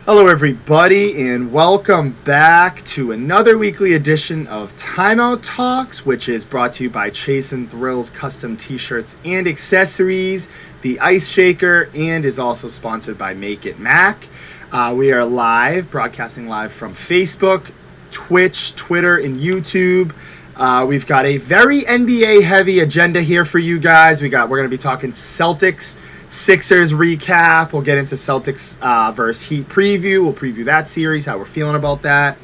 Hello, everybody, and welcome back to another weekly edition of Timeout Talks, which is brought to you by Chase and Thrills Custom T-shirts and accessories, the Ice Shaker, and is also sponsored by Make It Mac. We are live, broadcasting live from Facebook, Twitch, Twitter, and YouTube. We've got a very NBA-heavy agenda here for you guys. We're going to be talking Celtics, Sixers recap. We'll get into Celtics versus Heat preview. We'll preview that series, how we're feeling about that.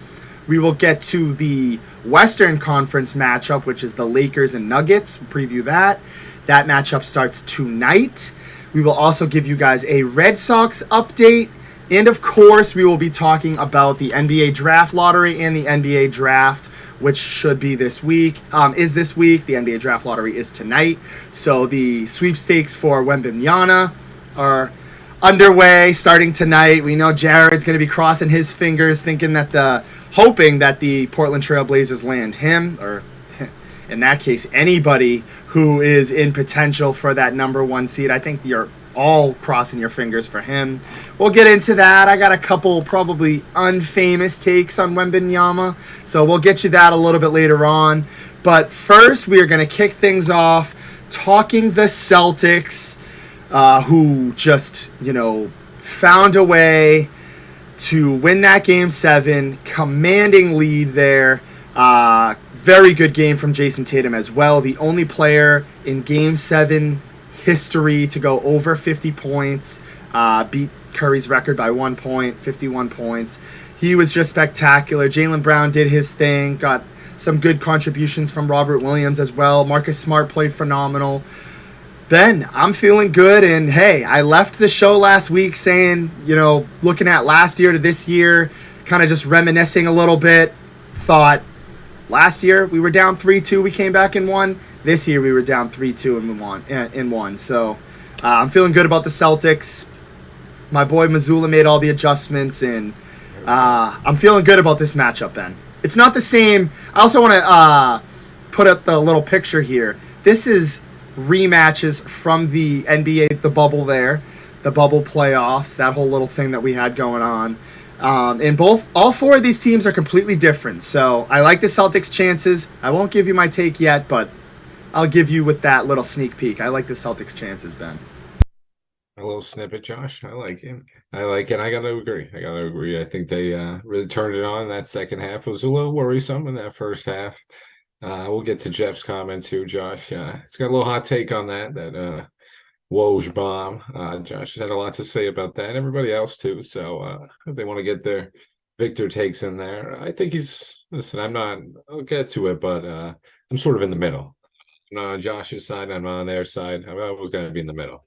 We will get to the Western Conference matchup, which is the Lakers and Nuggets. We'll preview that. That matchup starts tonight. We will also give you guys a Red Sox update. And, of course, we will be talking about the NBA Draft Lottery and the NBA Draft, which should be this week, is this week. The NBA Draft Lottery is tonight. So the sweepstakes for Wembanyama are underway, starting tonight. We know Jared's going to be crossing his fingers, hoping that the Portland Trail Blazers land him, or in that case, anybody who is in potential for that number one seed. I think you're all crossing your fingers for him. We'll get into that. I got a couple probably unfamous takes on Wembanyama, so we'll get you that a little bit later on. But first, we are going to kick things off talking the Celtics, who just, found a way to win that Game 7, commanding lead there. Very good game from Jason Tatum as well. The only player in Game 7 history to go over 50 points, beat Curry's record by 1 point, 51 points. He was just spectacular. Jaylen Brown did his thing, got some good contributions from Robert Williams as well. Marcus Smart played phenomenal. Ben, I'm feeling good, and hey, I left the show last week saying, looking at last year to this year, kind of just reminiscing a little bit, thought last year we were down 3-2, we came back and won. This year we were down 3-2 and won. So I'm feeling good about the Celtics. My boy Mazzulla made all the adjustments, and I'm feeling good about this matchup, Ben. It's not the same. I also want to put up the little picture here. This is rematches from the NBA, the bubble there, the bubble playoffs, that whole little thing that we had going on. And all four of these teams are completely different. So I like the Celtics' chances. I won't give you my take yet, but I'll give you with that little sneak peek. I like the Celtics' chances, Ben. A little snippet, Josh. I like it. I got to agree. I think they really turned it on. That second half was a little worrisome in that first half. We'll get to Jeff's comment too, Josh. He's got a little hot take on that Woj bomb. Josh has had a lot to say about that. Everybody else too. So if they want to get their Victor takes in there, I think I'll get to it, but I'm sort of in the middle. I'm not on Josh's side. I'm not on their side. I was going to be in the middle.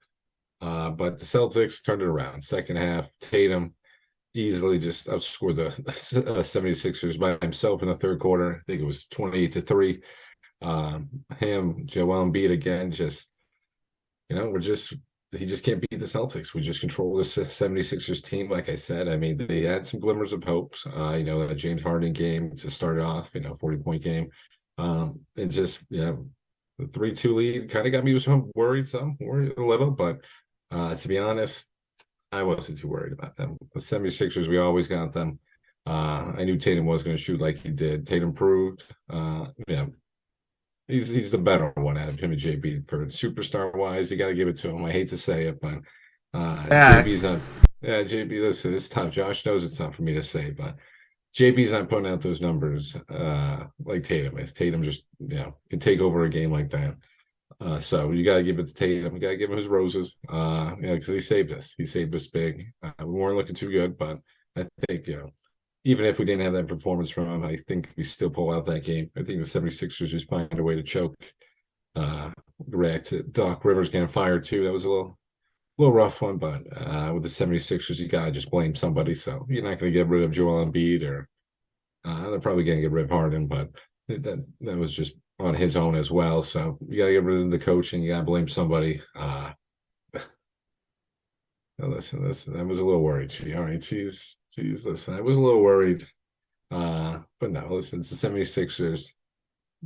But the Celtics turned it around. Second half, Tatum easily just outscored the 76ers by himself in the third quarter. I think it was 28-3. Joel Embiid again, he just can't beat the Celtics. We just control the 76ers team. Like I said, I mean, they had some glimmers of hopes. That James Harden game to start off, 40-point game. It just, the 3-2 lead kind of got me worried a little, but to be honest, I wasn't too worried about them. The 76ers, we always got them. I knew Tatum was going to shoot like he did. Tatum proved, he's the better one out of him and JB. For superstar-wise, you got to give it to him. I hate to say it, but JB's not – JB, listen, it's tough. Josh knows it's tough for me to say, but JB's not putting out those numbers like Tatum is. Tatum just, can take over a game like that. So you got to give it to Tatum. You got to give him his roses, because he saved us. He saved us big. We weren't looking too good, but I think, even if we didn't have that performance from him, I think we still pull out that game. I think the 76ers just find a way to choke. React to Doc Rivers getting fired too. That was a little rough one, but with the 76ers, you got to just blame somebody. So you're not going to get rid of Joel Embiid, or they're probably going to get rid of Harden, but that was just on his own as well. So you got to get rid of the coach, and you got to blame somebody. Listen, I was a little worried. All right, she's listen, I was a little worried. But no, listen, it's the 76ers.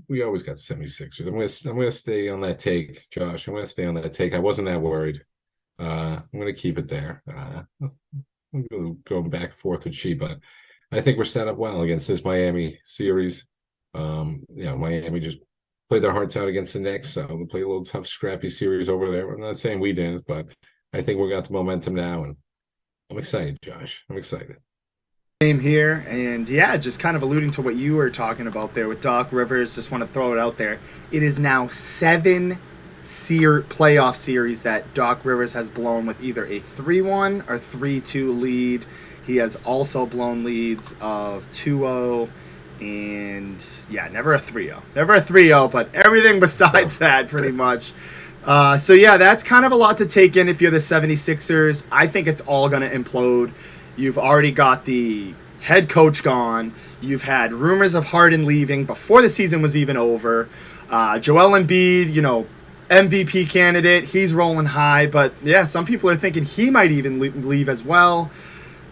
We always got the 76ers. I'm gonna stay on that take, Josh. I'm gonna stay on that take. I wasn't that worried. I'm gonna keep it there. going back and forth with she, but I think we're set up well against this Miami series. Miami just played their hearts out against the Knicks, so we played a little tough, scrappy series over there. I'm not saying we didn't, but I think we got the momentum now, and I'm excited, Josh. I'm excited. Same here, and yeah, just kind of alluding to what you were talking about there with Doc Rivers. Just want to throw it out there. It is now 7 playoff series that Doc Rivers has blown with either a 3-1 or 3-2 lead. He has also blown leads of 2-0 and never a 3-0. Never a 3-0, but everything besides that pretty much. So yeah, that's kind of a lot to take in if you're the 76ers. I think it's all going to implode. You've already got the head coach gone. You've had rumors of Harden leaving before the season was even over. Joel Embiid, MVP candidate. He's rolling high. But yeah, some people are thinking he might even leave as well.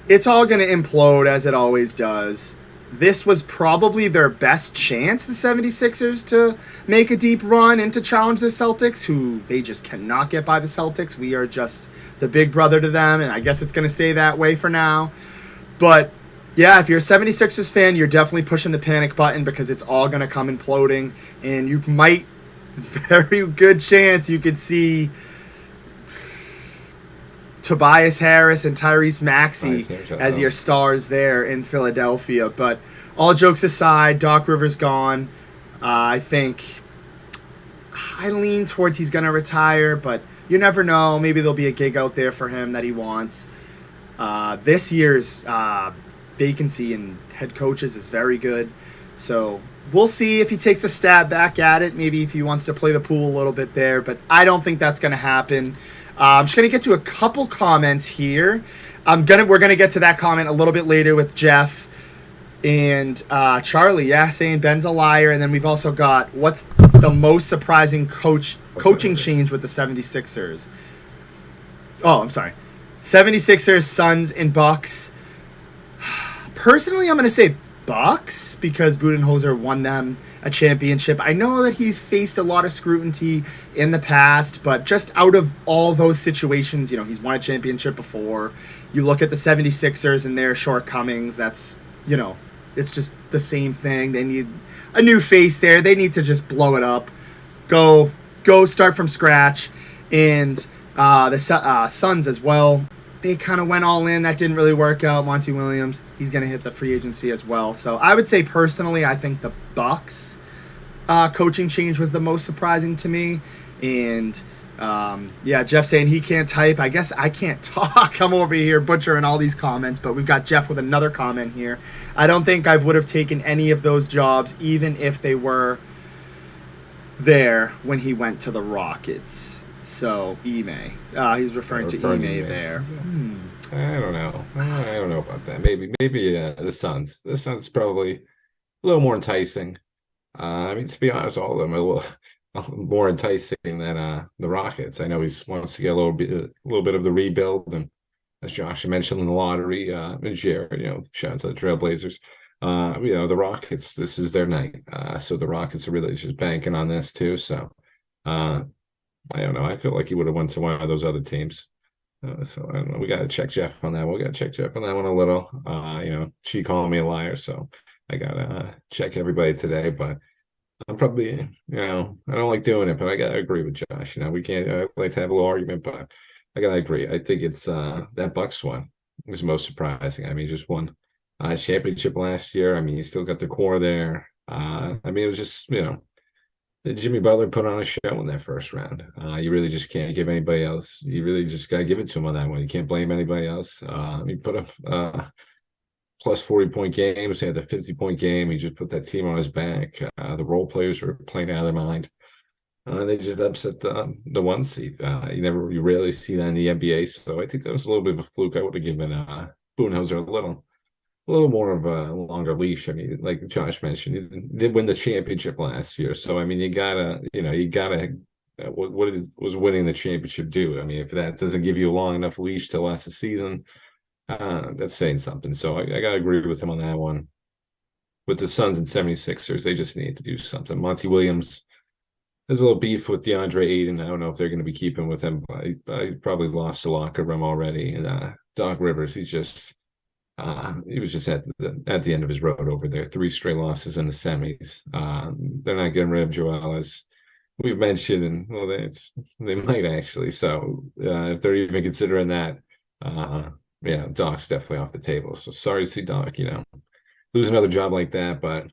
It's all going to implode as it always does. This was probably their best chance, the 76ers, to make a deep run and to challenge the Celtics, who they just cannot get by the Celtics. We are just the big brother to them, and I guess it's going to stay that way for now. But yeah, if you're a 76ers fan, you're definitely pushing the panic button because it's all going to come imploding, and you might, very good chance you could see Tobias Harris and Tyrese Maxey as your stars there in Philadelphia. But all jokes aside, Doc Rivers gone. I think I lean towards he's going to retire, but you never know. Maybe there'll be a gig out there for him that he wants. This year's vacancy in head coaches is very good. So we'll see if he takes a stab back at it. Maybe if he wants to play the pool a little bit there, but I don't think that's going to happen. I'm just going to get to a couple comments here. We're gonna get to that comment a little bit later with Jeff and Charlie, saying Ben's a liar. And then we've also got what's the most surprising coaching change with the 76ers. Oh, I'm sorry. 76ers, Suns, and Bucks. Personally, I'm going to say Bucks because Budenholzer won them a championship. I know that he's faced a lot of scrutiny in the past, but just out of all those situations, he's won a championship before. You look at the 76ers and their shortcomings, that's, it's just the same thing. They need a new face there. They need to just blow it up. Go start from scratch. And the Suns as well. They kind of went all in. That didn't really work out. Monty Williams, he's going to hit the free agency as well. So I would say personally, I think the Bucks coaching change was the most surprising to me. And Jeff saying he can't type. I guess I can't talk. I'm over here butchering all these comments, but we've got Jeff with another comment here. I don't think I would have taken any of those jobs, even if they were there when he went to the Rockets. So, Ime. He's referring to Ime there. I don't know. I don't know about that. Maybe the Suns. The Suns probably a little more enticing. To be honest, all of them are a little more enticing than the Rockets. I know he wants to get a little bit of the rebuild, and as Josh mentioned in the lottery, and Jared, shout out to the Trailblazers. The Rockets, this is their night. So the Rockets are really just banking on this too. So, I don't know. I feel like he would have went to one of those other teams. So I don't know. We got to check Jeff on that. We got to check Jeff on that one a little. She called me a liar, so I got to check everybody today. But I'm probably, I don't like doing it, but I got to agree with Josh. We can't like to have a little argument, but I got to agree. I think it's that Bucks one was most surprising. He just won a championship last year. He still got the core there. It was just, Jimmy Butler put on a show in that first round. You really just can't give anybody else. You really just got to give it to him on that one. You can't blame anybody else. He put up plus 40-point games. He had the 50-point game. He just put that team on his back. The role players were playing out of their mind. They just upset the one seed. You rarely see that in the NBA. So I think that was a little bit of a fluke. I would have given Budenholzer a little more of a longer leash. Like Josh mentioned, he did win the championship last year. So, you gotta, what was winning the championship do? If that doesn't give you a long enough leash to last a season, that's saying something. So I gotta agree with him on that one. With the Suns and 76ers, they just need to do something. Monty Williams, there's a little beef with DeAndre Ayton. I don't know if they're going to be keeping with him. I probably lost the locker room already. And Doc Rivers, he was just at the end of his road over there. 3 straight losses in the semis. They're not getting rid of Joel, as we've mentioned, and well, they might actually. So if they're even considering that, yeah, Doc's definitely off the table. So sorry to see Doc, lose another job like that, but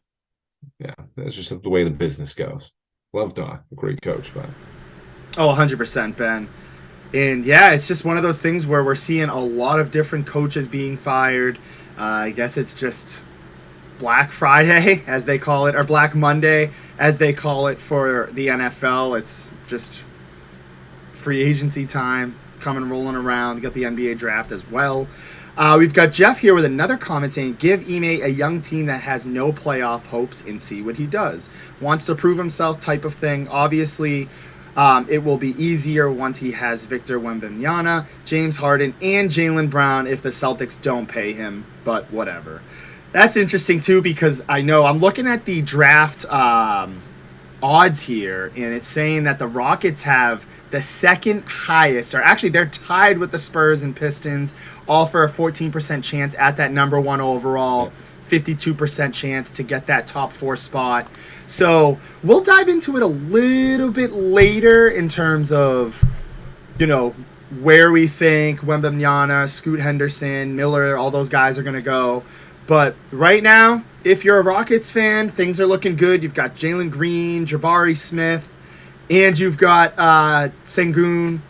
yeah, that's just the way the business goes. Love Doc, a great coach, but 100%, Ben. And yeah, it's just one of those things where we're seeing a lot of different coaches being fired. I guess it's just Black Friday, as they call it, or Black Monday, as they call it for the NFL. It's just free agency time coming rolling around. You got the NBA draft as well. We've got Jeff here with another comment saying, give Ime a young team that has no playoff hopes and see what he does. Wants to prove himself type of thing. Obviously, it will be easier once he has Victor Wembanyama, James Harden, and Jaylen Brown if the Celtics don't pay him, but whatever. That's interesting, too, because I know I'm looking at the draft odds here, and it's saying that the Rockets have the second highest, or actually they're tied with the Spurs and Pistons, all for a 14% chance at that number 1 overall, 52% chance to get that top 4 spot. So we'll dive into it a little bit later in terms of, where we think Wembanyama, Scoot Henderson, Miller, all those guys are going to go. But right now, if you're a Rockets fan, things are looking good. You've got Jalen Green, Jabari Smith, and you've got Sengun.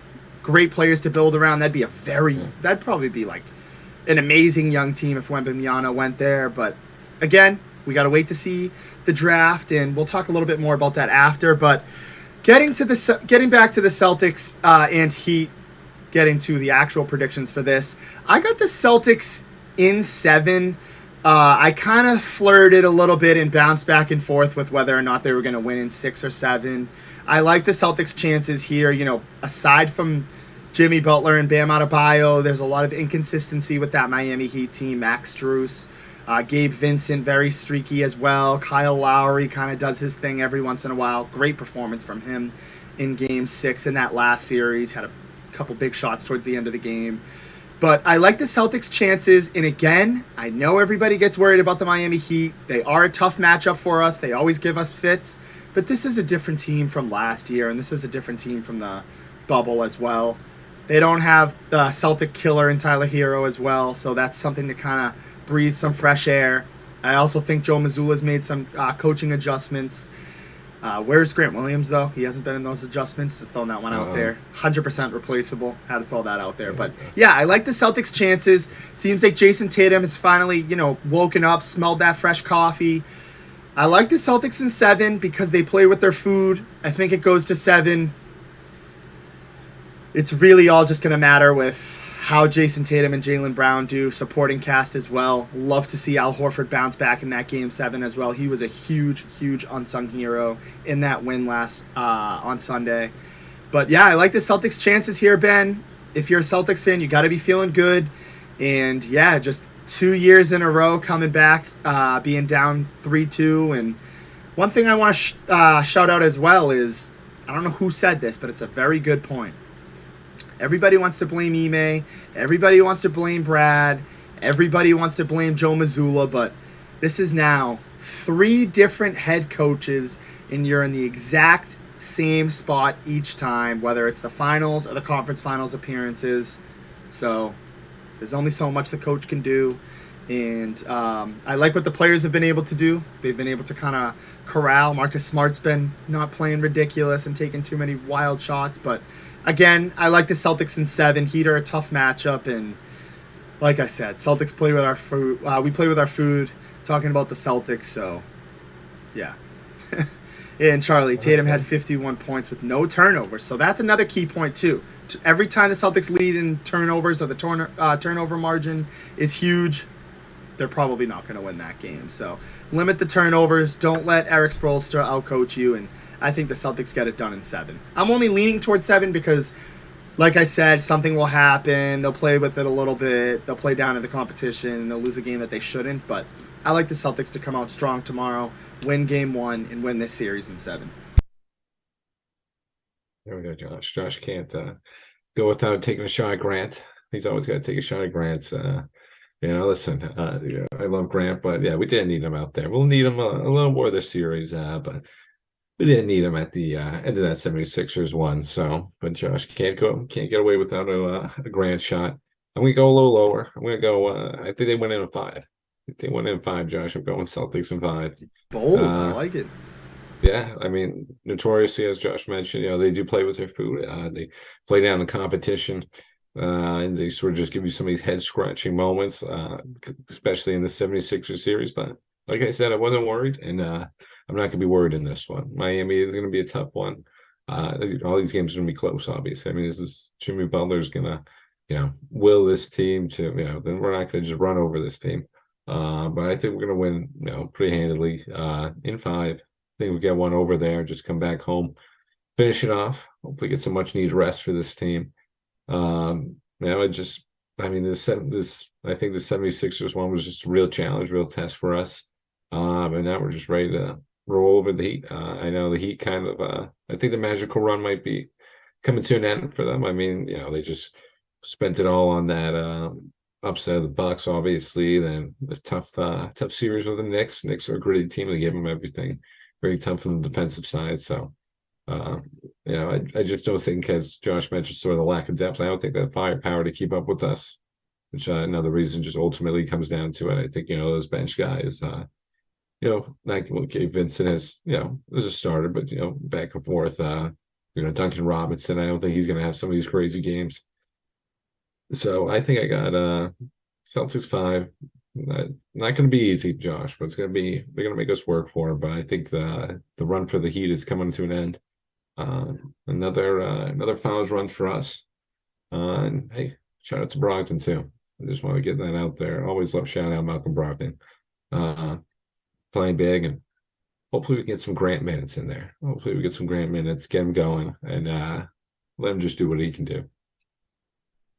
Great players to build around. That'd probably be like an amazing young team if Wembanyama went there. But again, we got to wait to see the draft, and we'll talk a little bit more about that after. But getting back to the Celtics and Heat, getting to the actual predictions for this, I got the Celtics in 7. I kind of flirted a little bit and bounced back and forth with whether or not they were going to win in 6 or 7. I like the Celtics' chances here. Aside from Jimmy Butler and Bam Adebayo, there's a lot of inconsistency with that Miami Heat team. Max Strus, Gabe Vincent, very streaky as well. Kyle Lowry kind of does his thing every once in a while. Great performance from him in Game 6 in that last series. Had a couple big shots towards the end of the game. But I like the Celtics' chances, and again, I know everybody gets worried about the Miami Heat. They are a tough matchup for us. They always give us fits, but this is a different team from last year, and this is a different team from the bubble as well. They don't have the Celtic killer in Tyler Hero as well, so that's something to kind of breathe some fresh air. I also think Joe Mazzulla's made some coaching adjustments. Where's Grant Williams, though? He hasn't been in those adjustments. Just throwing that one out there. 100% replaceable. Had to throw that out there. But, yeah, I like the Celtics' chances. Seems like Jason Tatum has finally, woken up, smelled that fresh coffee. I like the Celtics in 7 because they play with their food. I think it goes to 7. It's really all just going to matter with how Jason Tatum and Jaylen Brown do, supporting cast as well. Love to see Al Horford bounce back in that Game 7 as well. He was a huge, huge unsung hero in that win last on Sunday. But, yeah, I like the Celtics' chances here, Ben. If you're a Celtics fan, you got to be feeling good. And, yeah, just 2 years in a row coming back, being down 3-2. And one thing I want to shout out as well is, I don't know who said this, but it's a very good point. Everybody wants to blame Ime. Everybody wants to blame Brad. Everybody wants to blame Joe Mazzulla. But this is now 3 different head coaches, and you're in the exact same spot each time, whether it's the finals or the conference finals appearances. So there's only so much the coach can do. And I like what the players have been able to do. They've been able to kind of corral. Marcus Smart's been not playing ridiculous and taking too many wild shots, but again, I like the Celtics in 7. Heat are a tough matchup, and like I said, Celtics play with our food. We play with our food. Talking about the Celtics, so yeah. And Charlie, Tatum had 51 points with no turnovers, so that's another key point too. Every time the Celtics lead in turnovers or the turnover margin is huge, they're probably not going to win that game. So limit the turnovers. Don't let Eric Spoelstra outcoach you, and I think the Celtics get it done in 7. I'm only leaning towards 7 because, like I said, something will happen. They'll play with it a little bit. They'll play down in the competition. They'll lose a game that they shouldn't. But I like the Celtics to come out strong tomorrow, win Game 1, and win this series in 7. There we go, Josh. Josh can't go without taking a shot at Grant. He's always got to take a shot at Grant. Listen, I love Grant, but yeah, we didn't need him out there. We'll need him a little more this series, but we didn't need him at the end of that 76ers one. So, but Josh can't get away without a Grant shot. I'm gonna go a little lower. I'm gonna go. I think they went in a 5. I think they went in 5, Josh. I'm going Celtics in 5. Bold, I like it. Yeah, I mean, notoriously, as Josh mentioned, they do play with their food. They play down the competition, and they sort of just give you some of these head-scratching moments, especially in the 76ers series. But like I said, I wasn't worried, and I'm not going to be worried in this one. Miami is going to be a tough one. All these games are going to be close, obviously. I mean, this is Jimmy Butler's going to, will this team to, then we're not going to just run over this team. But I think we're going to win, pretty handily in 5. I think we get one over there, just come back home, finish it off, hopefully get some much needed rest for this team. I think the 76ers one was just a real challenge, real test for us. And now we're just ready to roll over the Heat. I know the Heat kind of, I think the magical run might be coming to an end for them. I mean, they just spent it all on that upset of the Bucks, obviously. Then the tough series with the Knicks. Knicks are a gritty team. They gave them everything. Very tough on the defensive side. So, I just don't think, as Josh mentioned, sort of the lack of depth. I don't think that firepower to keep up with us, which another reason just ultimately comes down to it. I think, those bench guys, like Gabe Vincent has, was a starter, but, back and forth, Duncan Robinson, I don't think he's going to have some of these crazy games. So I think I got Celtics 5. Not going to be easy, Josh, but they're going to make us work for it. But I think the run for the Heat is coming to an end. Another finals run for us. And hey, shout out to Brogdon too. I just want to get that out there. Always love shouting out Malcolm Brogdon. Playing big, and hopefully we get some Grant minutes in there. Hopefully we get some Grant minutes, get him going, and let him just do what he can do.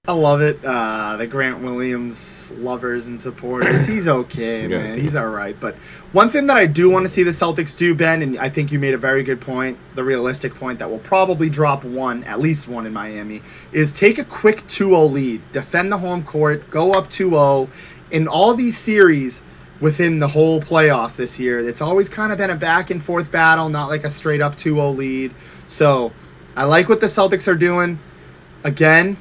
I love it. The Grant Williams lovers and supporters. He's okay, man. He's all right. But one thing that I do want to see the Celtics do, Ben, and I think you made a very good point, the realistic point that will probably drop at least one in Miami, is take a quick 2-0 lead, defend the home court, go up 2-0. In all these series within the whole playoffs this year, it's always kind of been a back and forth battle, not like a straight up 2-0 lead. So I like what the Celtics are doing. Again,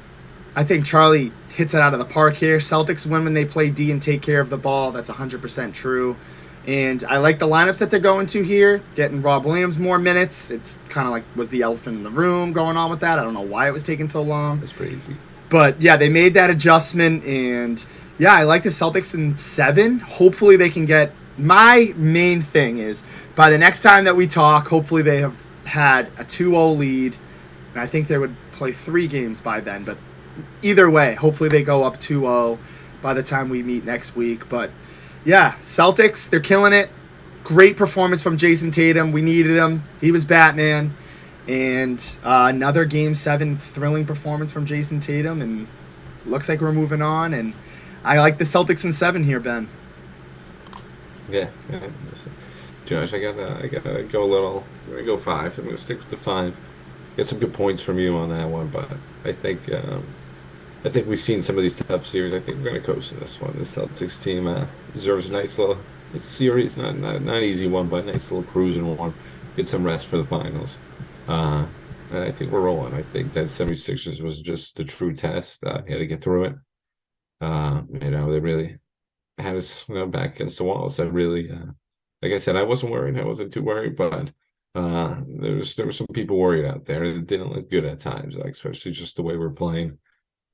I think Charlie hits it out of the park here. Celtics win when they play D and take care of the ball. That's 100% true. And I like the lineups that they're going to here. Getting Rob Williams more minutes. It's kind of like was the elephant in the room going on with that. I don't know why it was taking so long. That's crazy. But, yeah, they made that adjustment. And, yeah, I like the Celtics in 7. Hopefully they can get – my main thing is by the next time that we talk, hopefully they have had a 2-0 lead. And I think they would play 3 games by then. But either way, hopefully they go up 2-0 by the time we meet next week. But, yeah, Celtics, they're killing it. Great performance from Jason Tatum. We needed him. He was Batman. And another Game 7 thrilling performance from Jason Tatum. And looks like we're moving on. And I like the Celtics in 7 here, Ben. Yeah. Listen, Josh, I gotta go a little. I'm gonna go 5. I'm gonna stick with the 5. Get some good points from you on that one, but I think we've seen some of these tough series. I think we're gonna coast in this one. The Celtics team deserves a nice little series, not an easy one, but a nice little cruising one. Get some rest for the finals. And I think we're rolling. I think that 76ers was just the true test. We had to get through it. They really had us back against the walls. That really, like I said, I wasn't worried. I wasn't too worried, but there were some people worried out there. It didn't look good at times, like especially just the way we're playing.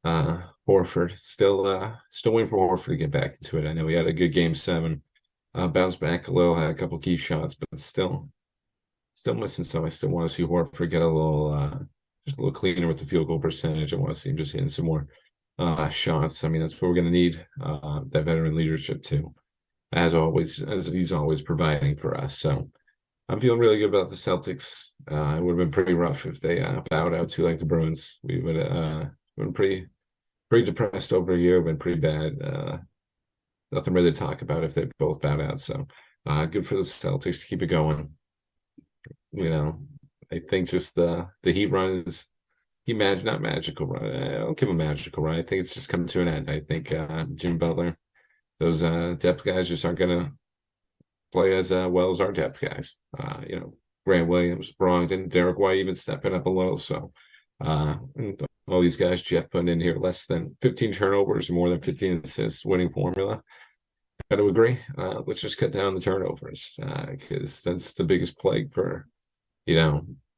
Horford still waiting for Horford to get back into it. I know he had a good Game 7, bounced back a little, had a couple key shots, but still missing some. I still want to see Horford get just a little cleaner with the field goal percentage. I want to see him just hitting some more shots. I mean, that's what we're going to need, that veteran leadership too, as he's always providing for us. So I'm feeling really good about the Celtics. It would have been pretty rough if they bowed out too like the Bruins. We would have been pretty depressed over a year, been pretty bad. Nothing really to talk about if they both bowed out. So good for the Celtics to keep it going. I think just the Heat run is not magical run. I don't give him a magical run. I think it's just come to an end. I think Jim Butler, those depth guys just aren't gonna play as well as our depth guys. Grant Williams, Brogdon, Derek White even stepping up a little. So all these guys, Jeff putting in here less than 15 turnovers, more than 15 assists, winning formula. Got to agree. Let's just cut down the turnovers because that's the biggest plague for,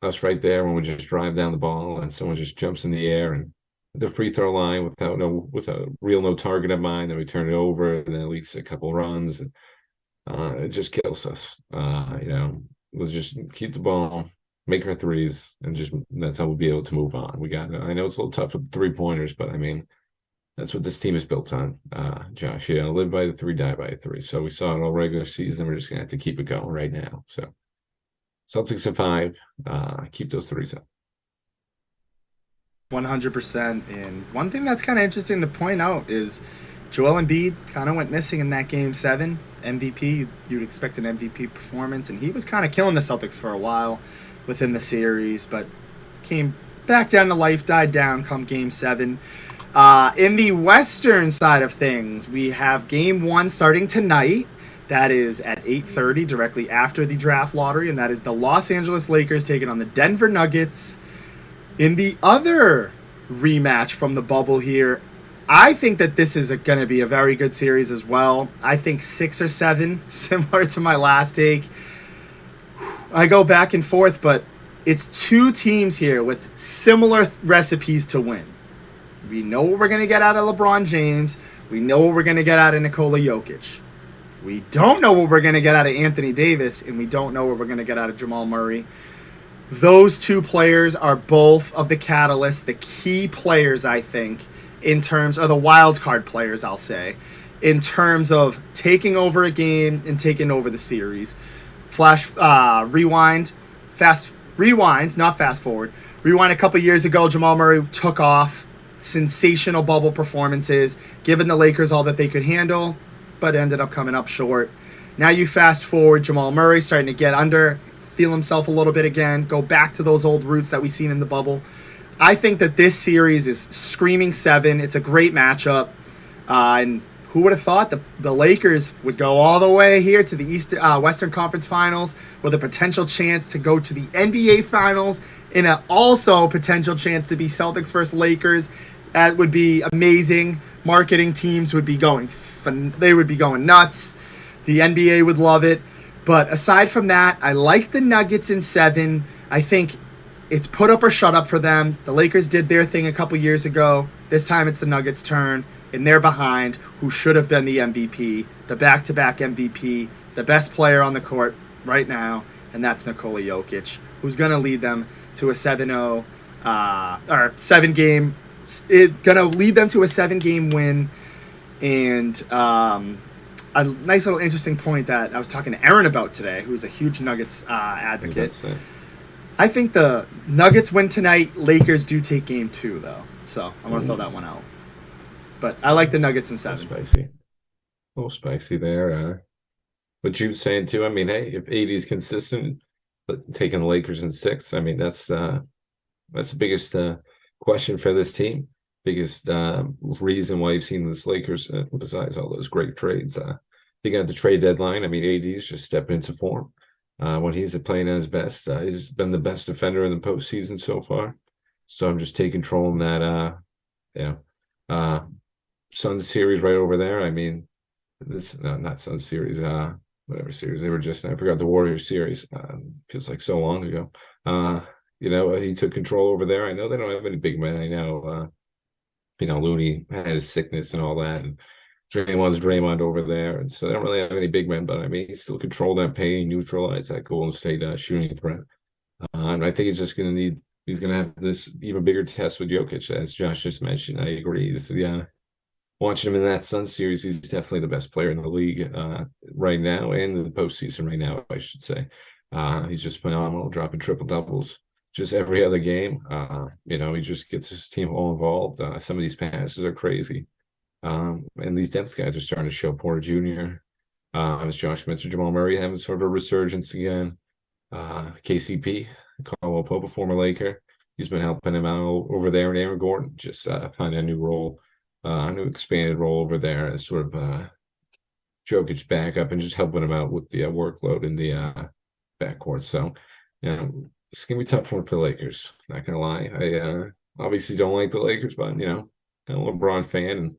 us right there when we just drive down the ball and someone just jumps in the air and the free throw line with a real no target in mind, then we turn it over and then at least a couple runs. And, it just kills us. We'll just keep the ball, make our threes, and just that's how we'll be able to move on. I know it's a little tough with 3-pointers, but I mean, that's what this team is built on, Josh. Live by the 3, die by the 3. So we saw it all regular season. We're just gonna have to keep it going right now. So Celtics at 5, keep those 3s up. 100%. And one thing that's kind of interesting to point out is Joel Embiid kind of went missing in that Game 7 MVP. You'd expect an MVP performance, and he was kind of killing the Celtics for a while within the series, but came back down to life, died down come Game 7. In the Western side of things, we have Game 1 starting tonight. That is at 8:30, directly after the draft lottery, and that is the Los Angeles Lakers taking on the Denver Nuggets. In the other rematch from the bubble here, I think that this is going to be a very good series as well. I think 6 or 7, similar to my last take. I go back and forth, but it's two teams here with similar recipes to win. We know what we're going to get out of LeBron James. We know what we're going to get out of Nikola Jokic. We don't know what we're going to get out of Anthony Davis, and we don't know what we're going to get out of Jamal Murray. Those two players are both of the catalysts, the key players, I think, in terms of the wild card players, I'll say, in terms of taking over a game and taking over the series. Rewind, not fast forward. Rewind a couple years ago, Jamal Murray took off, sensational bubble performances, giving the Lakers all that they could handle, but ended up coming up short. Now you fast forward, Jamal Murray starting to get under, feel himself a little bit again, go back to those old roots that we've seen in the bubble. I think that this series is screaming 7. It's a great matchup. And who would have thought the Lakers would go all the way here to the Western Conference Finals with a potential chance to go to the NBA Finals and also potential chance to be Celtics versus Lakers. That would be amazing. Marketing teams would be going nuts. The NBA would love it. But aside from that, I like the Nuggets in 7. I think it's put up or shut up for them. The Lakers did their thing a couple years ago. This time it's the Nuggets' turn, and they're behind who should have been the MVP, the back-to-back MVP, the best player on the court right now, and that's Nikola Jokic, who's going to lead them to a 7-0 or 7-game. It's going to lead them to a 7-game win, and a nice little interesting point that I was talking to Aaron about today, who's a huge Nuggets advocate. I think the Nuggets win tonight. Lakers do take Game 2, though. So I'm going to throw that one out. But I like the Nuggets in 7. A little spicy there. What you were saying, too, I mean, hey, if AD is consistent, but taking the Lakers in 6, I mean, that's the biggest question for this team. Biggest reason why you've seen this Lakers, besides all those great trades. They got the trade deadline. I mean, AD's just stepping into form. When he's playing at his best, he's been the best defender in the postseason so far. So I'm just taking control in that, Suns series right over there. I mean, not Suns series, whatever series they were just. I forgot the Warriors series. Feels like so long ago. He took control over there. I know they don't have any big men. I know, Looney had his sickness and all that, and Draymond over there, and so they don't really have any big men. But I mean, he still controlled that pain, neutralized that Golden State shooting threat. And I think he's just going to have this even bigger test with Jokic, as Josh just mentioned. I agree. Watching him in that Suns series, he's definitely the best player in the league right now, and in the postseason right now, I should say. He's just phenomenal, dropping triple doubles just every other game. He just gets his team all involved. Some of these passes are crazy. And these depth guys are starting to show. Porter Jr., as Josh mentioned, Jamal Murray having sort of a resurgence again. KCP, Caldwell Pope, a former Laker. He's been helping him out over there, and Aaron Gordon just find a new role, a new expanded role over there as sort of Jokic backup and just helping him out with the workload in the backcourt. So, it's gonna be tough for the Lakers. Not gonna lie, I obviously don't like the Lakers, but I'm a LeBron fan, and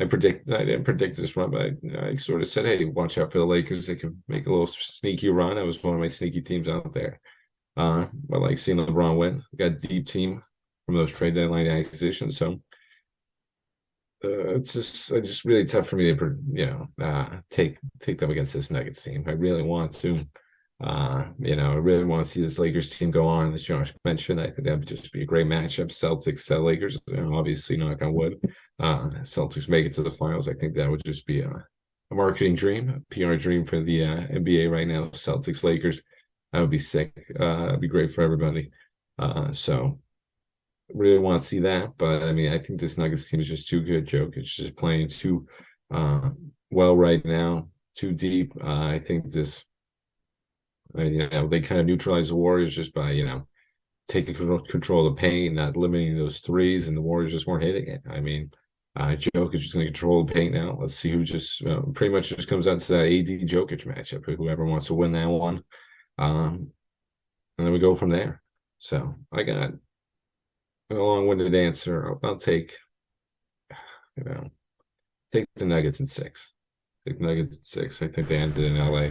I didn't predict this run, but I sort of said, hey, watch out for the Lakers. They could make a little sneaky run. That was one of my sneaky teams out there. I like seeing LeBron win. We got a deep team from those trade deadline acquisitions. So it's just really tough for me to take them against this Nuggets team. I really want to. I really want to see this Lakers team go on. As Josh mentioned, I think that would just be a great matchup. Celtics, Lakers, obviously, knock on wood. Celtics make it to the finals. I think that would just be a marketing dream, a PR dream for the NBA right now. Celtics, Lakers, that would be sick. It'd be great for everybody. So really want to see that. But I mean, I think this Nuggets team is just too good. Jokic is just playing too well right now, too deep. I think this. They kind of neutralize the Warriors just by, taking control of the paint, not limiting those threes, and the Warriors just weren't hitting it. I mean, Jokic is going to control the paint now. Let's see who just pretty much just comes out to that AD Jokic matchup. Whoever wants to win that one, and then we go from there. So I got a long-winded answer. I'll take the Nuggets in 6. Take the Nuggets in 6. I think they ended in LA.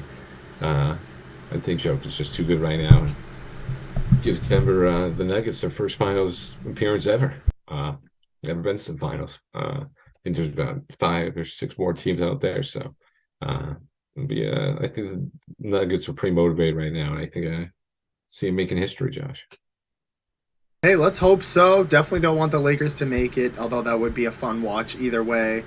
I think Jokic is just too good right now, and gives Denver the Nuggets their first finals appearance ever. Never been to the finals. I think there's about 5 or 6 more teams out there, so it'll be. I think the Nuggets are pretty motivated right now, and I think I see them making history, Josh. Hey, let's hope so. Definitely don't want the Lakers to make it, although that would be a fun watch either way.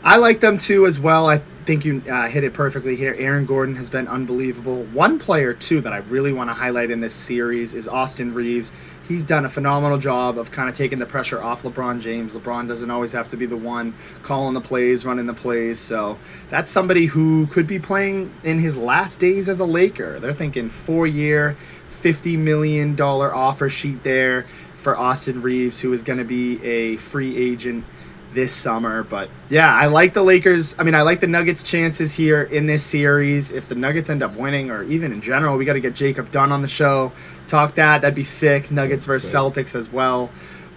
I like them too as well. I think you hit it perfectly here. Aaron Gordon has been unbelievable. One player too that I really want to highlight in this series is Austin Reeves. He's done a phenomenal job of kind of taking the pressure off LeBron James. LeBron doesn't always have to be the one calling the plays, running the plays. So that's somebody who could be playing in his last days as a Laker. They're thinking 4-year, $50 million offer sheet there for Austin Reeves, who is going to be a free agent this summer. But yeah, I like the Lakers. I mean, I like the Nuggets' chances here in this series. If the Nuggets end up winning, or even in general, we got to get Jacob Dunn on the show. Talk that'd be sick. Nuggets versus Celtics as well.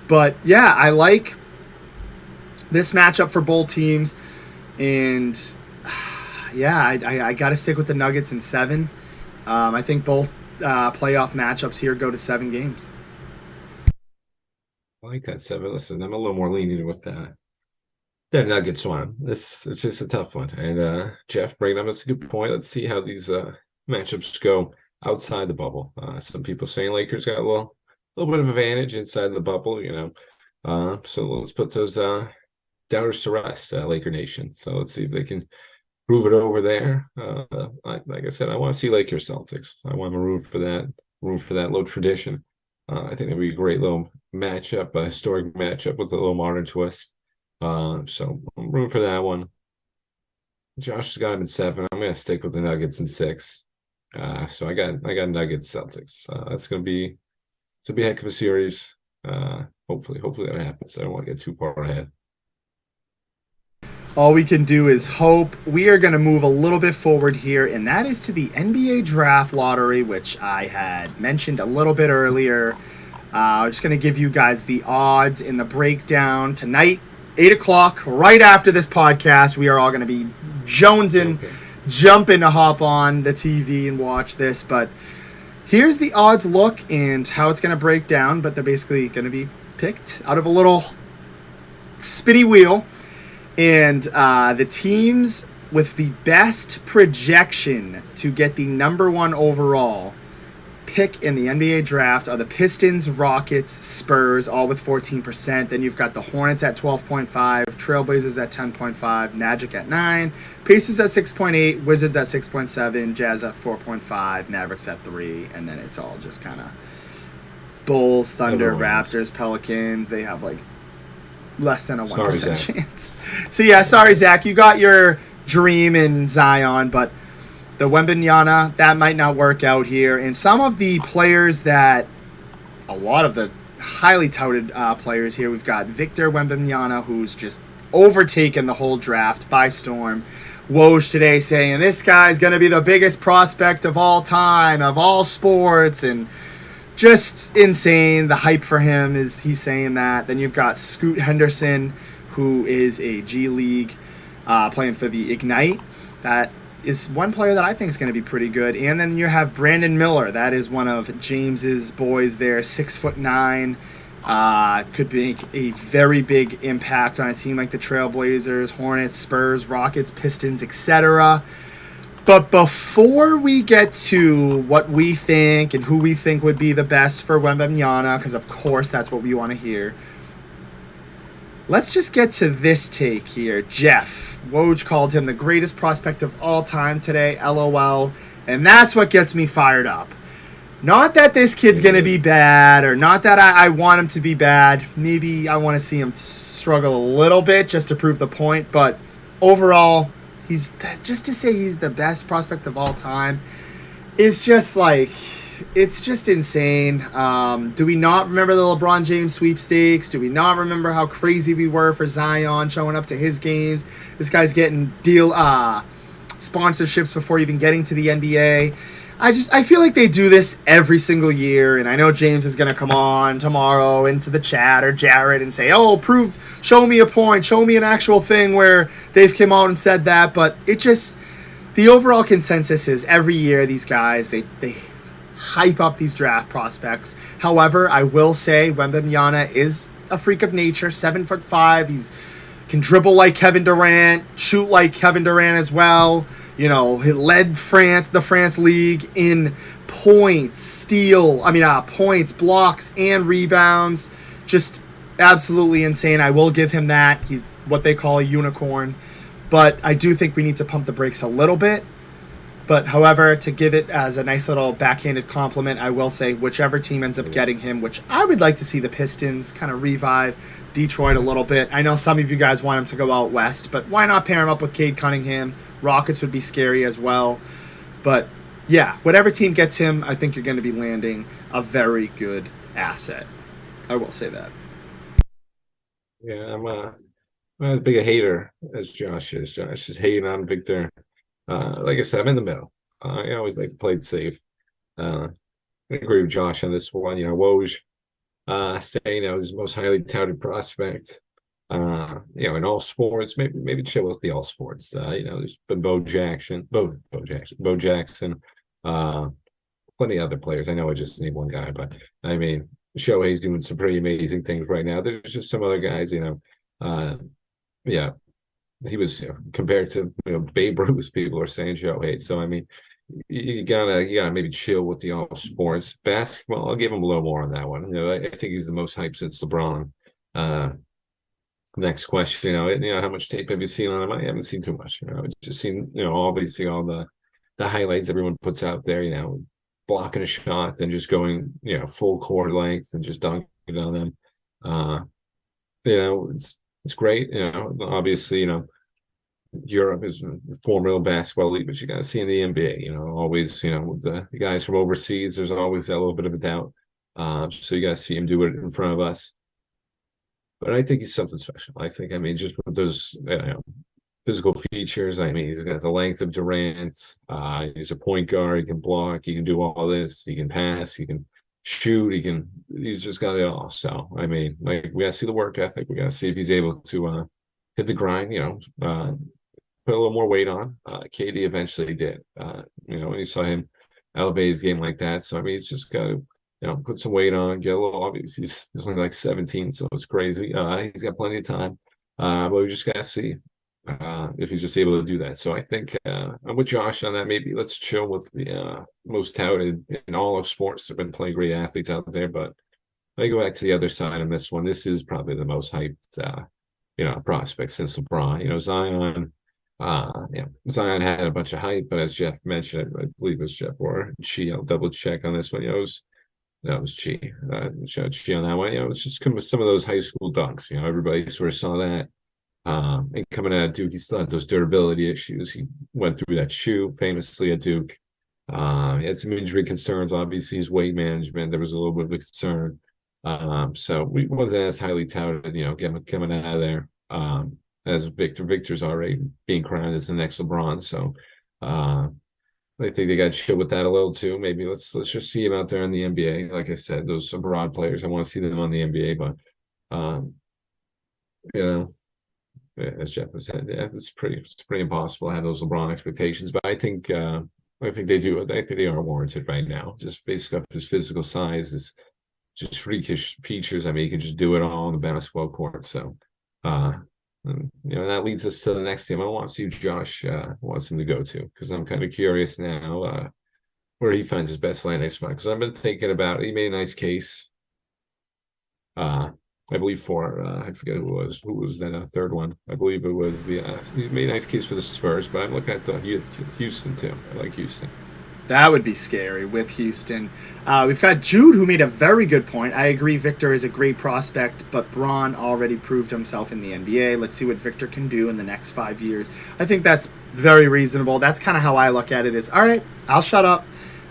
But yeah, I like this matchup for both teams. And yeah, I got to stick with the Nuggets in 7. I think both playoff matchups here go to 7 games. I like that 7. Listen, I'm a little more lenient with that. The Nuggets one. It's just a tough one. And Jeff bringing up, that's a good point. Let's see how these matchups go outside the bubble. Some people saying Lakers got a little bit of advantage inside the bubble, So let's put those doubters to rest, Laker Nation. So let's see if they can prove it over there. Like I said, I want to see Lakers Celtics. I want to root for that little tradition. I think it'd be a great little matchup, a historic matchup with a little modern twist. So I'm rooting for that one. Josh has got him in 7. I'm going to stick with the Nuggets in 6. So I got Nuggets Celtics. It's a heck of a series. Hopefully that happens. I don't want to get too far ahead. All we can do is hope. We are going to move a little bit forward here, and that is to the NBA Draft Lottery, which I had mentioned a little bit earlier. I'm just going to give you guys the odds in the breakdown tonight. 8 o'clock, right after this podcast, we are all going to be jonesing, jumping to hop on the TV and watch this. But here's the odds look and how it's going to break down. But they're basically going to be picked out of a little spinny wheel. And the teams with the best projection to get the number 1 overall pick in the NBA draft are the Pistons, Rockets, Spurs, all with 14%. Then you've got the Hornets at 12.5, Trailblazers at 10.5, Magic at 9, Pacers at 6.8, Wizards at 6.7, Jazz at 4.5, Mavericks at 3, and then it's all just kind of Bulls, Thunder, Raptors, Pelicans. They have like less than a 1% chance. So yeah, sorry, Zach, you got your dream in Zion, but the Wembanyama, that might not work out here. And some of the players that, a lot of the highly touted players here, we've got Victor Wembanyama, who's just overtaken the whole draft by storm. Woj today saying this guy's going to be the biggest prospect of all time, of all sports, and just insane. The hype for him is he's saying that. Then you've got Scoot Henderson, who is a G League playing for the Ignite. That is one player that I think is going to be pretty good. And then you have Brandon Miller. That is one of James's boys there, 6'9". Could make a very big impact on a team like the Trailblazers, Hornets, Spurs, Rockets, Pistons, etc. But before we get to what we think and who we think would be the best for Wembanyama, because of course that's what we want to hear, let's just get to this take here. Jeff, Woj called him the greatest prospect of all time today, LOL, and that's what gets me fired up. Not that this kid's going to be bad, or not that I want him to be bad. Maybe I want to see him struggle a little bit just to prove the point, but overall, he's just to say he's the best prospect of all time is just like, it's just insane. Do we not remember the LeBron James sweepstakes? Do we not remember how crazy we were for Zion showing up to his games? This guy's getting sponsorships before even getting to the NBA. I feel like they do this every single year, and I know James is going to come on tomorrow into the chat, or Jared, and say, oh, show me a point, show me an actual thing where they've come out and said that, but it just, the overall consensus is every year these guys, they hype up these draft prospects. However, I will say Wembanyama is a freak of nature, 7'5". He's can dribble like Kevin Durant, shoot like Kevin Durant as well. You know, he led the France League in points, points, blocks, and rebounds. Just absolutely insane. I will give him that. He's what they call a unicorn. But I do think we need to pump the brakes a little bit. But, however, to give it as a nice little backhanded compliment, I will say whichever team ends up getting him, which I would like to see the Pistons kind of revive Detroit a little bit. I know some of you guys want him to go out west, but why not pair him up with Cade Cunningham? Rockets would be scary as well. But, yeah, whatever team gets him, I think you're going to be landing a very good asset. I will say that. Yeah, I'm as big a hater as Josh is. Josh is hating on Victor. Like I said, I'm in the middle. I always like to play it safe. I agree with Josh on this one. Woj saying he's the most highly touted prospect. In all sports, maybe chill with the all sports. There's been Bo Jackson, plenty of other players. I know I just named one guy, but I mean, Shohei's doing some pretty amazing things right now. There's just some other guys, he was compared to Babe Ruth. People are saying Shohei. So I mean, you gotta maybe chill with the all sports. Basketball, I'll give him a little more on that one. I think he's the most hyped since LeBron. Next question, how much tape have you seen on him? I haven't seen too much. Just seen, obviously all the highlights everyone puts out there. Blocking a shot, then just going, full court length and just dunking on them. It's great. Obviously, Europe is a formidable basketball league, but you got to see in the NBA. Always, with the guys from overseas, there's always that little bit of a doubt. So you got to see him do it in front of us. But I think he's something special. Just with those physical features, he's got the length of Durant. He's a point guard. He can block. He can do all this. He can pass. He can shoot. He's just got it all. So, we got to see the work ethic. We got to see if he's able to hit the grind, put a little more weight on. KD eventually did. When you saw him elevate his game like that. So, he's just got to put some weight on, get a little obvious. He's only like 17, so it's crazy. He's got plenty of time, but we just got to see if he's just able to do that. So I think I'm with Josh on that. Maybe let's chill with the most touted in all of sports. There have been plenty of great athletes out there, but I go back to the other side on this one. This is probably the most hyped, prospect since LeBron. Zion. Zion had a bunch of hype, but as Jeff mentioned, I believe it was Jeff or Chi. I'll double check on this one. That was Chi. Chi on that one. It's just some of those high school dunks. Everybody sort of saw that. And coming out of Duke, he still had those durability issues. He went through that shoe famously at Duke. He had some injury concerns. Obviously, his weight management, there was a little bit of a concern. So we wasn't as highly touted, coming out of there. As Victor's already being crowned as the next LeBron. So I think they got chill with that a little too. Maybe let's just see him out there in the NBA. Like I said, those abroad players, I want to see them on the NBA, but you know, as Jeff has said, yeah, it's pretty impossible to have those LeBron expectations. But I think they do. I think they are warranted right now, just based off his physical size, is just freakish features. I mean, he can just do it all on the basketball court. So, and, that leads us to the next team. I want to see who Josh wants him to go to, because I'm kind of curious now where he finds his best landing spot. Because I've been thinking about it. He made a nice case. I believe for I forget who was that third one. I believe it was he made a nice case for the Spurs, but I'm looking at Houston too. I like Houston. That would be scary with Houston. We've got Jude, who made a very good point. I agree Victor is a great prospect, but Bron already proved himself in the NBA. Let's see what Victor can do in the next 5 years. I think that's very reasonable. That's kind of how I look at it is, all right, I'll shut up.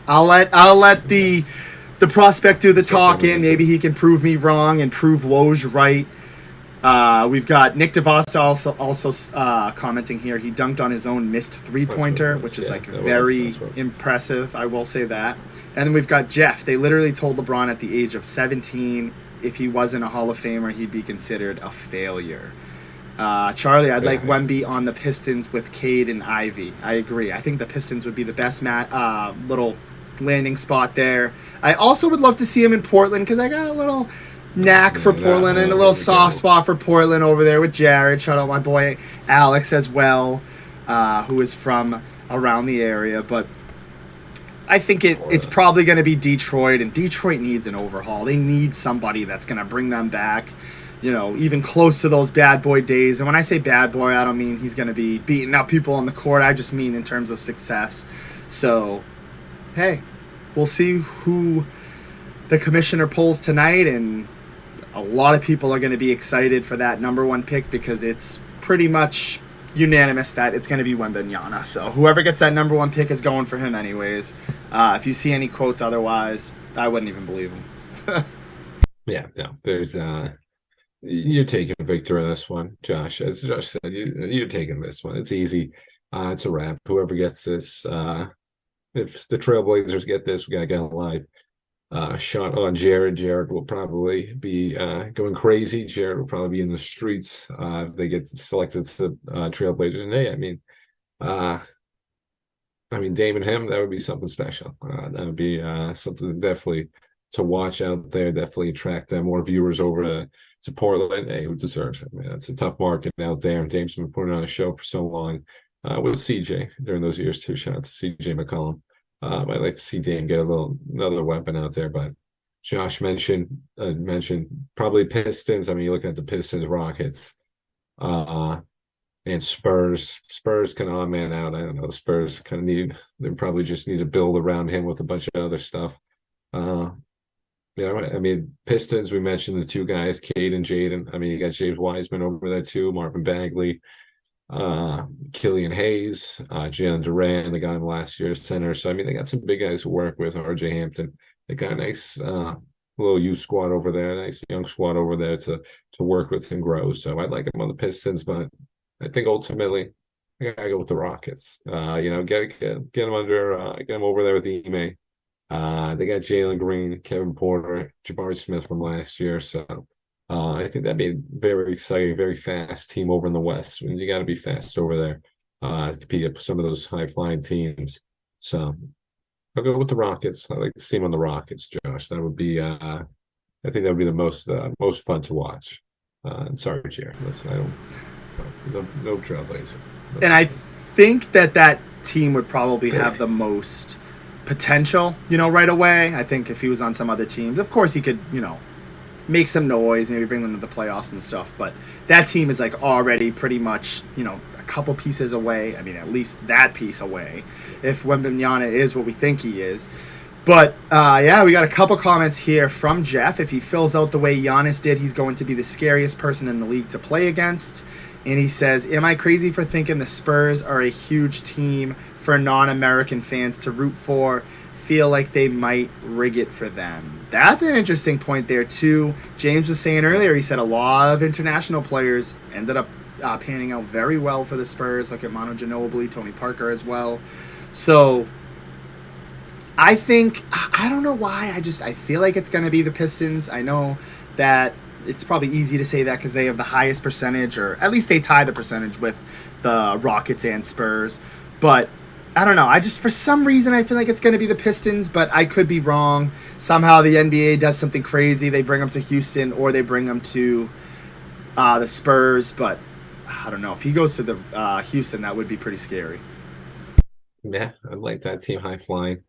I'll let the prospect do the talking. Maybe he can prove me wrong and prove Woj right. We've got Nick DeVosta also commenting here. He dunked on his own missed three-pointer, which is very impressive. I will say that. And then we've got Jeff. They literally told LeBron at the age of 17 if he wasn't a Hall of Famer, he'd be considered a failure. Charlie, I'd like Wemby on the Pistons with Cade and Ivy. I agree. I think the Pistons would be the best little landing spot there. I also would love to see him in Portland because I got a little knack for Portland and a little soft spot for Portland over there with Jared. Shout out my boy Alex as well, who is from around the area. But I think it's probably going to be Detroit, and Detroit needs an overhaul. They need somebody that's going to bring them back, even close to those bad boy days. And when I say bad boy, I don't mean he's going to be beating up people on the court. I just mean in terms of success. So, hey, we'll see who the commissioner pulls tonight, and a lot of people are going to be excited for that number one pick because it's pretty much unanimous that it's going to be Wembanyama. So whoever gets that number one pick is going for him anyways. If you see any quotes otherwise, I wouldn't even believe him. Yeah, no, there's you're taking Victor in this one, Josh. As Josh said, you're taking this one. It's easy. It's a wrap. Whoever gets this, if the Trailblazers get this, we got to get alive. Shot on Jared. Jared will probably be going crazy. Jared will probably be in the streets if they get selected to the Trailblazers. And hey, I mean, Dame and him, that would be something special. That would be something definitely to watch out there. Definitely attract more viewers over to Portland. Hey, who deserves it? Man, it's a tough market out there. Dame's been putting on a show for so long with CJ during those years too. Shout out to CJ McCollum. I'd like to see Dame get another weapon out there, but Josh mentioned probably Pistons. I mean, you're looking at the Pistons, Rockets, and Spurs. Spurs kind of odd man out. I don't know. The Spurs they probably just need to build around him with a bunch of other stuff. Pistons, we mentioned the two guys, Cade and Jaden. I mean, you got James Wiseman over there too, Marvin Bagley. Killian Hayes, Jalen Duran, they got him last year center. So I mean, they got some big guys to work with. RJ Hampton, they got a nice little youth squad over there, nice young squad over there to work with and grow. So I'd like them on the Pistons, but I think ultimately I gotta go with the Rockets. Get them under, get them over there with Ime. They got Jalen Green, Kevin Porter, Jabari Smith from last year. So. I think that'd be a very exciting, very fast team over in the West. And you got to be fast over there to compete up some of those high-flying teams. So I'll go with the Rockets. I like to see them on the Rockets, Josh. That would be, I think that would be the most fun to watch. Sorry, Jared. Listen, I don't, no Trailblazers. And I think that team would probably have the most potential, right away. I think if he was on some other teams, of course he could, make some noise, maybe bring them to the playoffs and stuff. But that team is already pretty much, a couple pieces away. I mean, at least that piece away, if Wembanyama is what we think he is. But, we got a couple comments here from Jeff. If he fills out the way Giannis did, he's going to be the scariest person in the league to play against. And he says, "Am I crazy for thinking the Spurs are a huge team for non-American fans to root for? Feel like they might rig it for them." That's an interesting point there too. James was saying earlier, he said a lot of international players ended up panning out very well for the Spurs. Look at Manu Ginobili, Tony Parker as well. So I think, I don't know why, I feel like it's going to be the Pistons. I know that it's probably easy to say that because they have the highest percentage, or at least they tie the percentage with the Rockets and Spurs. But I don't know. For some reason, I feel like it's going to be the Pistons, but I could be wrong. Somehow the NBA does something crazy. They bring them to Houston or they bring them to the Spurs. But I don't know. If he goes to the Houston, that would be pretty scary. Yeah, I like that team high flying.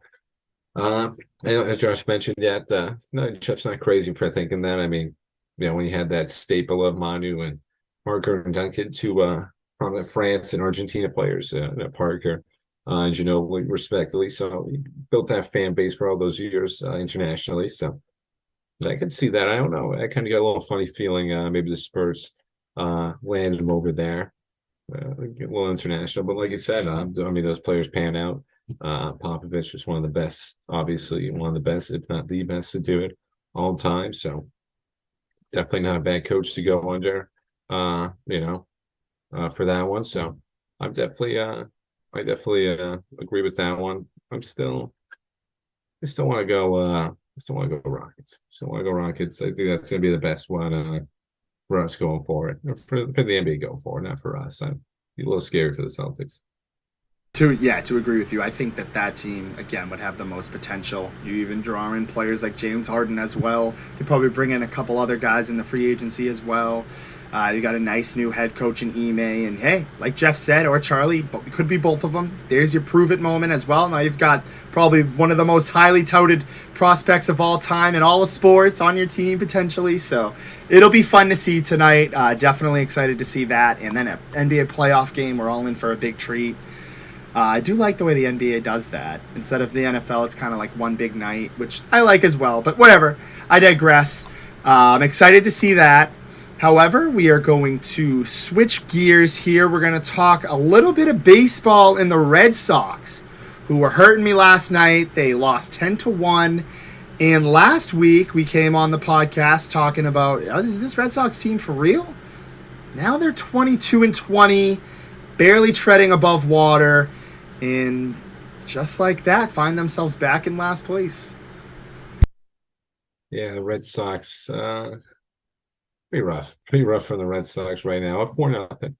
And as Josh mentioned, no, Jeff's not crazy for thinking that. I mean, when you had that staple of Manu and Parker and Duncan, two prominent France and Argentina players, Parker and Ginobili, respectively. So he built that fan base for all those years internationally. So I could see that. I don't know. I kind of got a little funny feeling maybe the Spurs landed him over there. A little international. But like you said, I mean, those players pan out. Popovich is one of the best, obviously one of the best, if not the best, to do it all time. So definitely not a bad coach to go under, for that one. So I definitely agree with that one. I still want to go. Still want to go Rockets. Still want to go Rockets. I think that's going to be the best one for us going forward. For the NBA going forward, not for us. I'd be a little scary for the Celtics. To agree with you. I think that team, again, would have the most potential. You even draw in players like James Harden as well. You probably bring in a couple other guys in the free agency as well. You got a nice new head coach in Ime. And, hey, like Jeff said, or Charlie, but it could be both of them. There's your prove-it moment as well. Now you've got probably one of the most highly touted prospects of all time in all of sports on your team, potentially. So it'll be fun to see tonight. Definitely excited to see that. And then an NBA playoff game. We're all in for a big treat. I do like the way the NBA does that. Instead of the NFL, it's kind of like one big night, which I like as well. But whatever. I digress. I'm excited to see that. However, we are going to switch gears here. We're going to talk a little bit of baseball in the Red Sox, who were hurting me last night. They lost 10-1. And last week, we came on the podcast talking about, is this Red Sox team for real? Now they're 22-20, barely treading above water. And just like that, find themselves back in last place. Yeah, the Red Sox, pretty rough for the Red Sox right now. Up 4-0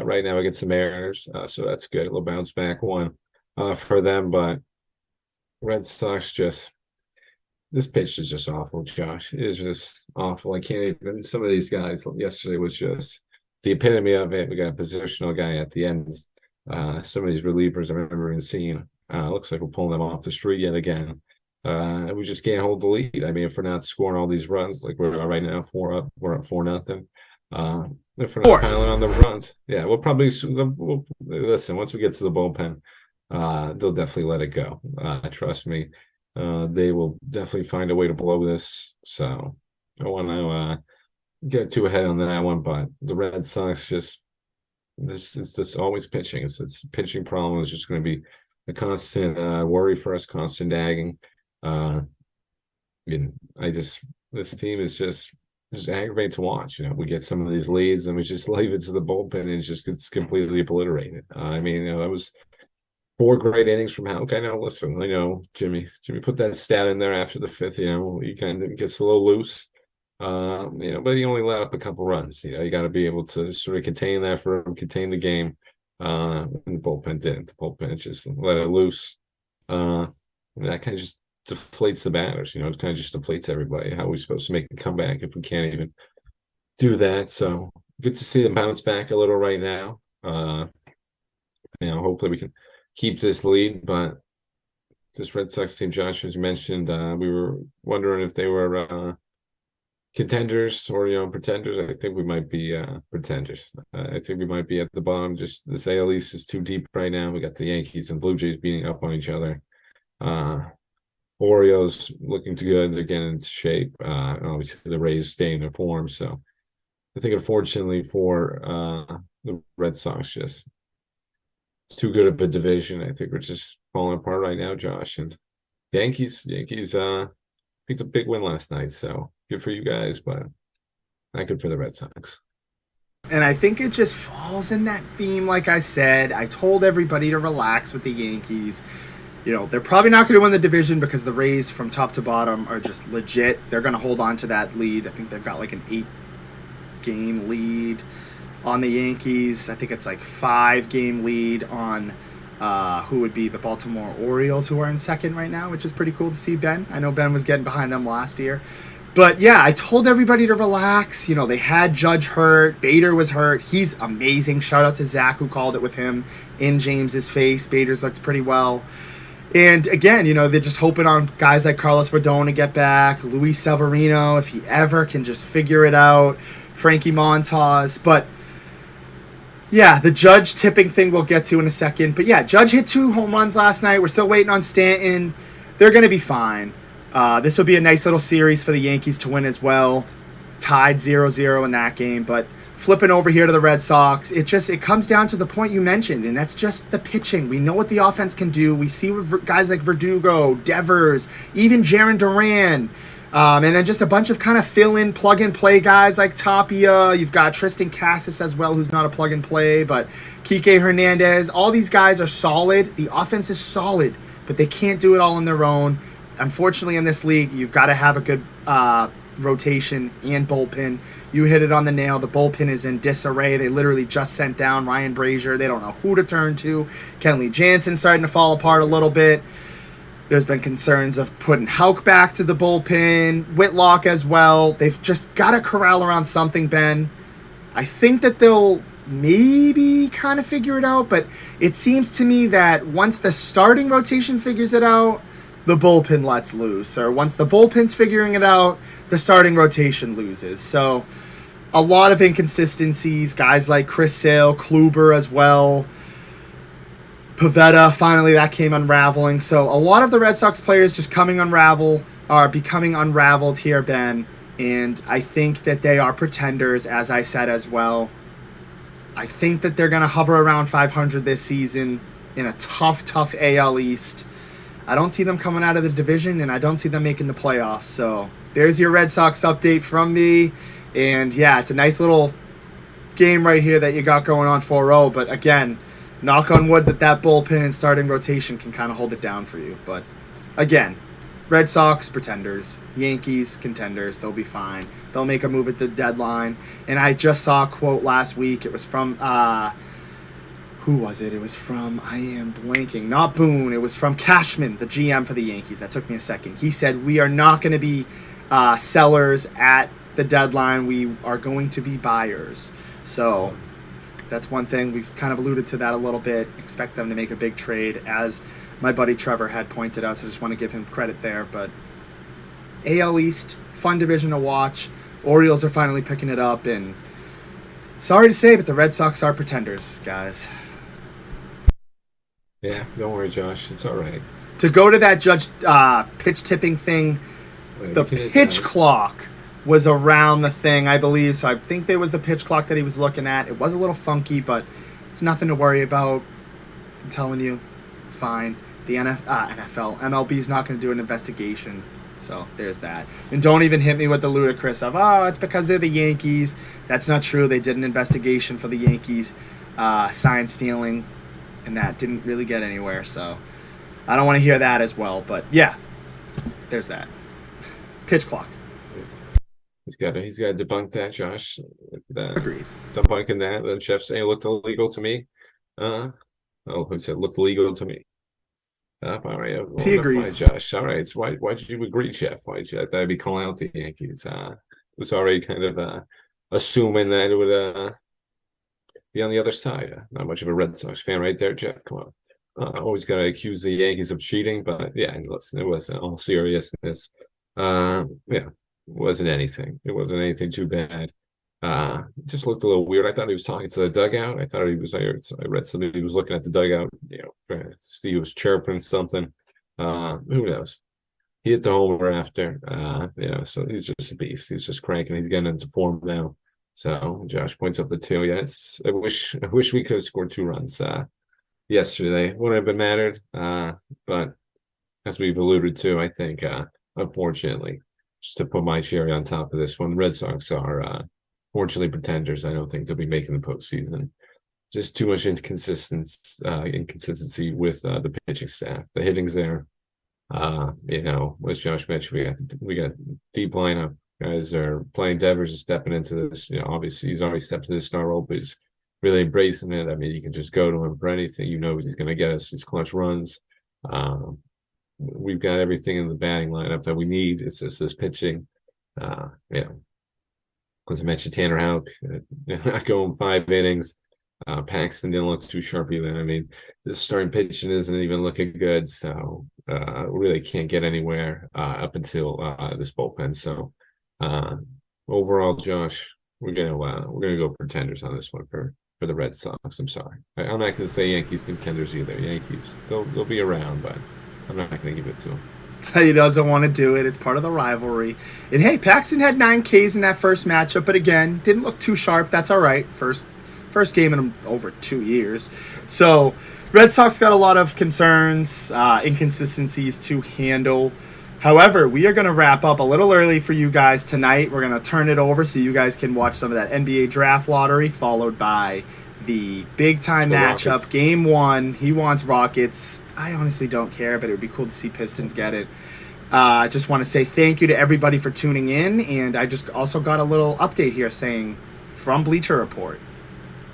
right now against the Mariners, so that's good. A little bounce back one for them, but Red Sox this pitch is just awful, Josh. It is just awful. I can't even. Some of these guys yesterday was just the epitome of it. We got a positional guy at the end. Some of these relievers I've never even seen. Looks like we're pulling them off the street yet again. We just can't hold the lead. I mean, if we're not scoring all these runs like we're right now, we're up 4-0. If we're not piling on the runs, we'll probably listen. Once we get to the bullpen, they'll definitely let it go. Trust me, they will definitely find a way to blow this. So I don't want to get too ahead on that one, but the Red Sox this is just always pitching. It's pitching problem is just going to be a constant worry for us, constant nagging. This team is just aggravating to watch. We get some of these leads and we just leave it to the bullpen and it just gets completely obliterated. I mean, that was 4 great innings from Houck. I know Jimmy put that stat in there after the 5th. He kind of gets a little loose. But he only let up a couple runs. You got to be able to sort of contain the game. And the bullpen didn't. The bullpen just let it loose. And that kind of just deflates the batters. It kind of just deflates everybody. How are we supposed to make a comeback if we can't even do that? So good to see them bounce back a little right now. Hopefully we can keep this lead. But this Red Sox team, Josh, as you mentioned, we were wondering if they were contenders or pretenders. I think we might be pretenders. I think we might be at the bottom. Just the AL East is too deep right now. We got the Yankees and Blue Jays beating up on each other. Orioles looking too good. They're getting into shape. Obviously the Rays staying in form. So I think unfortunately for the Red Sox, just it's too good of a division. I think we're just falling apart right now, Josh. And Yankees picked a big win last night, so good for you guys, but not good for the Red Sox. And I think it just falls in that theme, like I said. I told everybody to relax with the Yankees. They're probably not going to win the division because the Rays from top to bottom are just legit. They're going to hold on to that lead. I think they've got like an 8-game lead on the Yankees. I think it's like 5-game lead on who would be the Baltimore Orioles, who are in second right now, which is pretty cool to see, Ben. I know Ben was getting behind them last year. But yeah, I told everybody to relax. They had Judge hurt. Bader was hurt. He's amazing. Shout out to Zach who called it with him in James's face. Bader's looked pretty well. And again, they're just hoping on guys like Carlos Rodon to get back. Luis Severino, if he ever can just figure it out. Frankie Montas. But yeah, the Judge tipping thing we'll get to in a second. But yeah, Judge hit 2 home runs last night. We're still waiting on Stanton. They're going to be fine. This would be a nice little series for the Yankees to win as well. Tied 0-0 in that game. But flipping over here to the Red Sox, it comes down to the point you mentioned, and that's just the pitching. We know what the offense can do. We see with guys like Verdugo, Devers, even Jarren Duran. And then just a bunch of kind of fill-in, plug-and-play guys like Tapia. You've got Tristan Cassis as well, who's not a plug-and-play, but Kike Hernandez. All these guys are solid. The offense is solid, but they can't do it all on their own. Unfortunately, in this league, you've got to have a good rotation and bullpen. You hit it on the nail. The bullpen is in disarray. They literally just sent down Ryan Brazier. They don't know who to turn to. Kenley Jansen's starting to fall apart a little bit. There's been concerns of putting Houck back to the bullpen, Whitlock as well. They've just got to corral around something, Ben. I think that they'll maybe kind of figure it out, but it seems to me that once the starting rotation figures it out, the bullpen lets loose. Or once the bullpen's figuring it out, the starting rotation loses. So a lot of inconsistencies. Guys like Chris Sale, Kluber as well. Pavetta, finally that came unraveling. So a lot of the Red Sox players just becoming unraveled here, Ben. And I think that they are pretenders, as I said as well. I think that they're going to hover around 500 this season in a tough AL East. I don't see them coming out of the division, and I don't see them making the playoffs. So there's your Red Sox update from me. And yeah, it's a nice little game right here that you got going on 4-0. But again, knock on wood that bullpen and starting rotation can kind of hold it down for you. But again, Red Sox, pretenders. Yankees, contenders. They'll be fine. They'll make a move at the deadline. And I just saw a quote last week. It was from... who was it? It was from, I am blanking, not Boone. It was from Cashman, the GM for the Yankees. That took me a second. He said, we are not going to be sellers at the deadline. We are going to be buyers. So that's one thing. We've kind of alluded to that a little bit. Expect them to make a big trade, as my buddy Trevor had pointed out. So I just want to give him credit there. But AL East, fun division to watch. Orioles are finally picking it up. And sorry to say, but the Red Sox are pretenders, guys. Yeah, don't worry, Josh. It's all right. To go to that Judge pitch tipping thing, the pitch clock was around the thing, I believe. So I think there was the pitch clock that he was looking at. It was a little funky, but it's nothing to worry about. I'm telling you, it's fine. The NFL, MLB is not going to do an investigation. So there's that. And don't even hit me with the ludicrous of, it's because they're the Yankees. That's not true. They did an investigation for the Yankees sign stealing, and that didn't really get anywhere. So I don't want to hear that as well. But yeah, there's that. Pitch clock. He's got to debunk that, Josh. Agrees. Debunking that. The chef saying it looked illegal to me. Who said looked illegal to me? All right. Well, he agrees. Fine, Josh. All right. So why did you agree, Chef? Why did you? I thought I'd be calling out the Yankees. It was already kind of assuming that it would be on the other side. Not much of a Red Sox fan right there, Jeff. Come on. Always got to accuse the Yankees of cheating, but yeah, listen, it was all seriousness. Yeah, it wasn't anything. It wasn't anything too bad. It just looked a little weird. I thought he was talking to the dugout. I thought he was. I read something. He was looking at the dugout. See, he was chirping something. Who knows? He hit the homer after. So he's just a beast. He's just cranking. He's getting into form now. So Josh points up the 2. Yes, I wish we could have scored 2 runs yesterday. Wouldn't have been mattered. But as we've alluded to, I think unfortunately, just to put my cherry on top of this one, the Red Sox are fortunately pretenders. I don't think they'll be making the postseason. Just too much inconsistency with the pitching staff. The hitting's there. As Josh mentioned, we got deep lineup. Guys are playing. Devers is stepping into this. Obviously he's already stepped to the star role, but he's really embracing it. I mean, you can just go to him for anything. He's going to get us his clutch runs. We've got everything in the batting lineup that we need. It's just this pitching. As I mentioned, Tanner Houck not going 5 innings. Paxton didn't look too sharp either. I mean, this starting pitching isn't even looking good, so really can't get anywhere up until this bullpen. So overall, Josh, we're gonna go pretenders on this one for the Red Sox. I'm sorry, I'm not gonna say Yankees contenders either. Yankees, they'll be around, but I'm not gonna give it to them. He doesn't want to do it. It's part of the rivalry. And hey, Paxton had 9 Ks in that first matchup, but again, didn't look too sharp. That's all right. First game in over 2 years. So Red Sox got a lot of concerns, inconsistencies to handle. However, we are going to wrap up a little early for you guys tonight. We're going to turn it over so you guys can watch some of that NBA draft lottery, followed by the big-time matchup, Rockets. Game 1. He wants Rockets. I honestly don't care, but it would be cool to see Pistons get it. I just want to say thank you to everybody for tuning in, and I just also got a little update here saying, from Bleacher Report,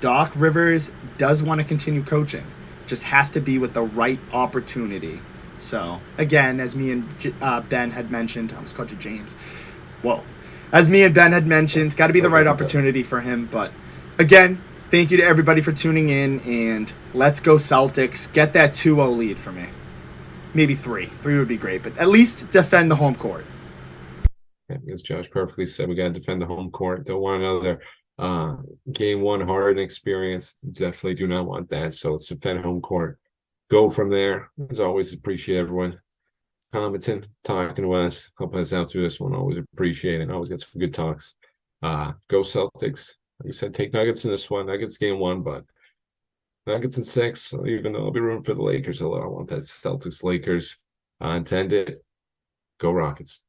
Doc Rivers does want to continue coaching. Just has to be with the right opportunity. So, again, as me and Ben had mentioned, I almost called you James. Whoa. As me and Ben had mentioned, it's got to be the right opportunity for him. But, again, thank you to everybody for tuning in, and let's go Celtics. Get that 2-0 lead for me. Maybe 3. 3 would be great, but at least defend the home court. As Josh perfectly said, we got to defend the home court. Don't want another Game 1 hard experience. Definitely do not want that. So let's defend home court. Go from there. As always, appreciate everyone commenting, talking to us, helping us out through this one. Always appreciate it. Always get some good talks. Go Celtics. Like you said, take Nuggets in this one. Nuggets Game 1, but Nuggets in 6. Even though I'll be rooting for the Lakers, although I want that Celtics Lakers to end it. Go Rockets.